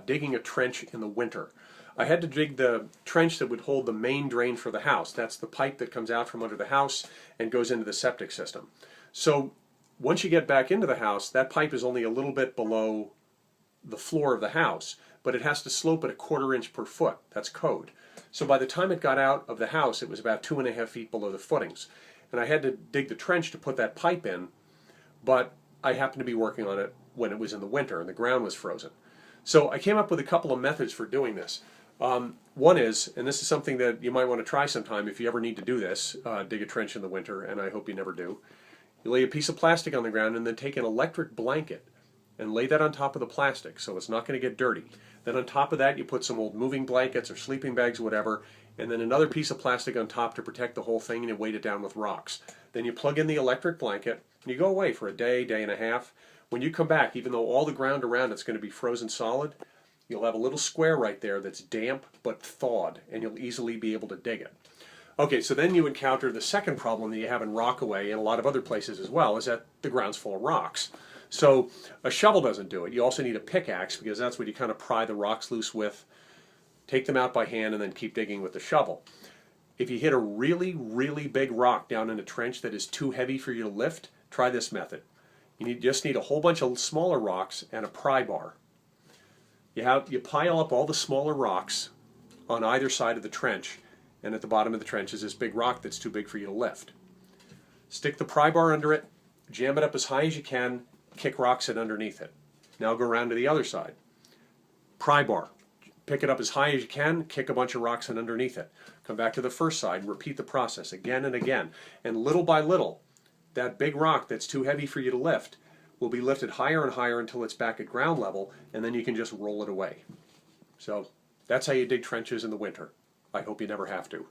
digging a trench in the winter. I had to dig the trench that would hold the main drain for the house. That's the pipe that comes out from under the house and goes into the septic system. So once you get back into the house, that pipe is only a little bit below the floor of the house, but it has to slope at 1/4 inch per foot. That's code. So by the time it got out of the house, it was about 2.5 feet below the footings. And I had to dig the trench to put that pipe in, but I happened to be working on it when it was in the winter and the ground was frozen. So I came up with a couple of methods for doing this. One is, and this is something that you might want to try sometime if you ever need to do this, dig a trench in the winter, and I hope you never do. You lay a piece of plastic on the ground and then take an electric blanket and lay that on top of the plastic so it's not going to get dirty. Then on top of that you put some old moving blankets or sleeping bags or whatever, and then another piece of plastic on top to protect the whole thing, and you weight it down with rocks. Then you plug in the electric blanket and you go away for a day, day and a half. When you come back, even though all the ground around it's going to be frozen solid, you'll have a little square right there that's damp but thawed, and you'll easily be able to dig it. Okay, so then you encounter the second problem that you have in Rockaway and a lot of other places as well, is that the ground's full of rocks. So a shovel doesn't do it. You also need a pickaxe, because that's what you kind of pry the rocks loose with, take them out by hand, and then keep digging with the shovel. If you hit a really, really big rock down in a trench that is too heavy for you to lift, try this method. You just need a whole bunch of smaller rocks and a pry bar. You pile up all the smaller rocks on either side of the trench, and at the bottom of the trench is this big rock that's too big for you to lift. Stick the pry bar under it, jam it up as high as you can, kick rocks in underneath it. Now go around to the other side. Pry bar. Pick it up as high as you can, kick a bunch of rocks in underneath it. Come back to the first side and repeat the process again and again. And little by little, that big rock that's too heavy for you to lift will be lifted higher and higher until it's back at ground level, and then you can just roll it away. So that's how you dig trenches in the winter. I hope you never have to.